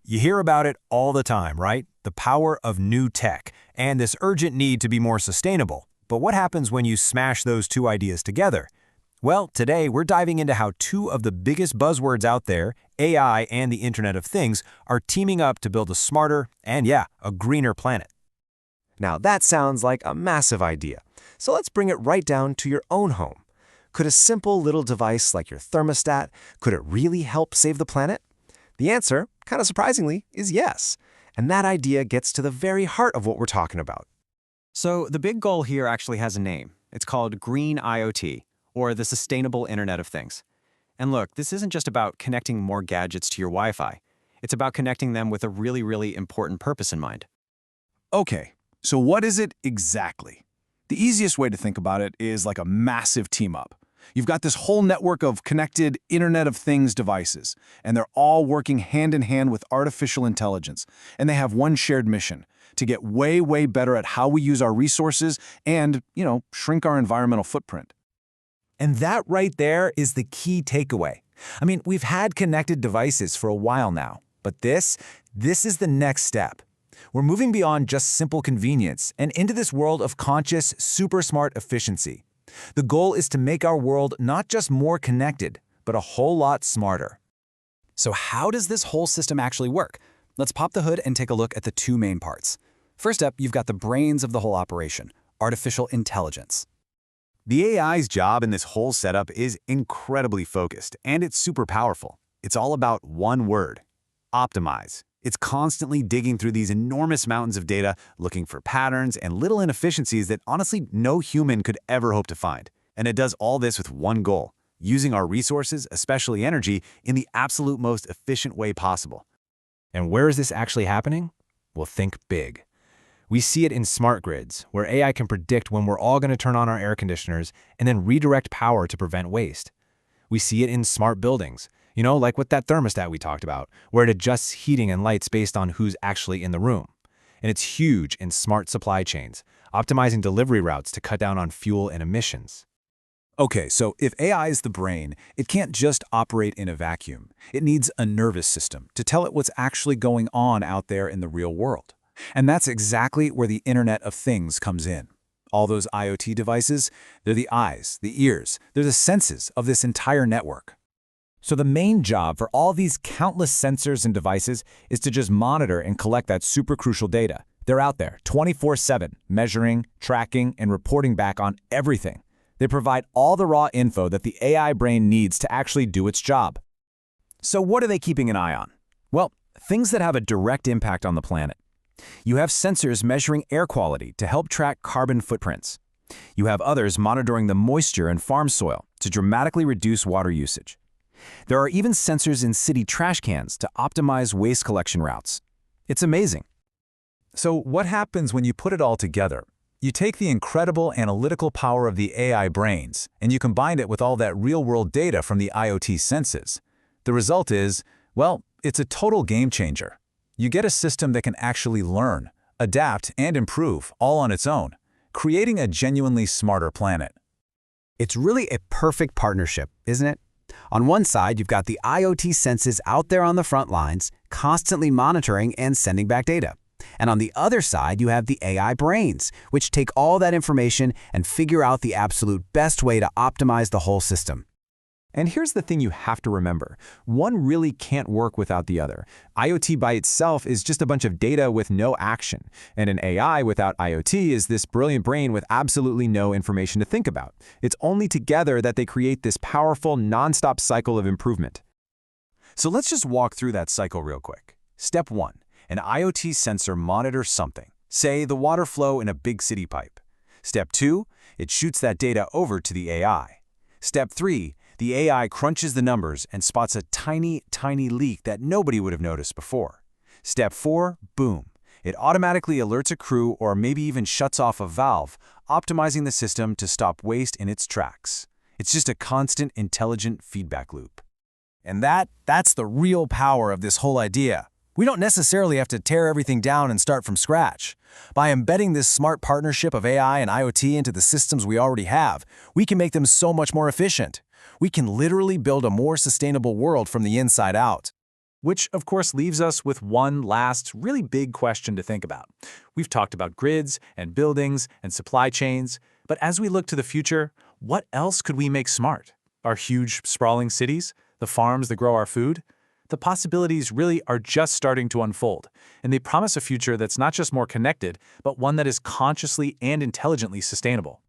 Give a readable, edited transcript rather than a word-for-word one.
You hear about it all the time, right? The power of new tech and this urgent need to be more sustainable. But what happens when you smash those two ideas together? Well, today we're diving into how two of the biggest buzzwords out there, AI and the Internet of Things, are teaming up to build a smarter and, yeah, a greener planet. Now that sounds like a massive idea, so let's bring it right down to your own home. Could a simple little device like your thermostat, could it really help save the planet? The answer, kind of surprisingly, is yes. And that idea gets to the very heart of what we're talking about. So the big goal here actually has a name. It's called Green IoT, or the Sustainable Internet of Things. And look, this isn't just about connecting more gadgets to your Wi-Fi. It's about connecting them with a really important purpose in mind. Okay, so what is it exactly? The easiest way to think about it is like a massive team-up. You've got this whole network of connected Internet of Things devices, and they're all working hand in hand with artificial intelligence, and they have one shared mission: to get way better at how we use our resources and, shrink our environmental footprint. And that right there is the key takeaway. I mean, we've had connected devices for a while now, but this is the next step. We're moving beyond just simple convenience and into this world of conscious, super smart efficiency. The goal is to make our world not just more connected, but a whole lot smarter. So how does this whole system actually work? Let's pop the hood and take a look at the two main parts. First up, you've got the brains of the whole operation, artificial intelligence. The AI's job in this whole setup is incredibly focused, and it's super powerful. It's all about one word: optimize. It's constantly digging through these enormous mountains of data, looking for patterns and little inefficiencies that honestly no human could ever hope to find. And it does all this with one goal: using our resources, especially energy, in the absolute most efficient way possible. And where is this actually happening? Well, think big. We see it in smart grids, where AI can predict when we're all going to turn on our air conditioners and then redirect power to prevent waste. We see it in smart buildings, like with that thermostat we talked about, where it adjusts heating and lights based on who's actually in the room. And it's huge in smart supply chains, optimizing delivery routes to cut down on fuel and emissions. Okay, so if AI is the brain, it can't just operate in a vacuum. It needs a nervous system to tell it what's actually going on out there in the real world. And that's exactly where the Internet of Things comes in. All those IoT devices, they're the eyes, the ears, they're the senses of this entire network. So the main job for all these countless sensors and devices is to just monitor and collect that super crucial data. They're out there 24/7, measuring, tracking, and reporting back on everything. They provide all the raw info that the AI brain needs to actually do its job. So what are they keeping an eye on? Well, things that have a direct impact on the planet. You have sensors measuring air quality to help track carbon footprints. You have others monitoring the moisture in farm soil to dramatically reduce water usage. There are even sensors in city trash cans to optimize waste collection routes. It's amazing. So what happens when you put it all together? You take the incredible analytical power of the AI brains, and you combine it with all that real-world data from the IoT senses. The result is, well, it's a total game changer. You get a system that can actually learn, adapt, and improve all on its own, creating a genuinely smarter planet. It's really a perfect partnership, isn't it? On one side, you've got the IoT senses out there on the front lines, constantly monitoring and sending back data. And on the other side, you have the AI brains, which take all that information and figure out the absolute best way to optimize the whole system. And here's the thing you have to remember. One really can't work without the other. IoT by itself is just a bunch of data with no action. And an AI without IoT is this brilliant brain with absolutely no information to think about. It's only together that they create this powerful, nonstop cycle of improvement. So let's just walk through that cycle real quick. Step 1. An IoT sensor monitors something, say the water flow in a big city pipe. Step 2. It shoots that data over to the AI. Step 3. The AI crunches the numbers and spots a tiny leak that nobody would have noticed before. Step 4, boom. It automatically alerts a crew or maybe even shuts off a valve, optimizing the system to stop waste in its tracks. It's just a constant, intelligent feedback loop. And that's the real power of this whole idea. We don't necessarily have to tear everything down and start from scratch. By embedding this smart partnership of AI and IoT into the systems we already have, we can make them so much more efficient. We can literally build a more sustainable world from the inside out. Which, of course, leaves us with one last really big question to think about. We've talked about grids and buildings and supply chains, but as we look to the future, what else could we make smart? Our huge, sprawling cities? The farms that grow our food? The possibilities really are just starting to unfold, and they promise a future that's not just more connected, but one that is consciously and intelligently sustainable.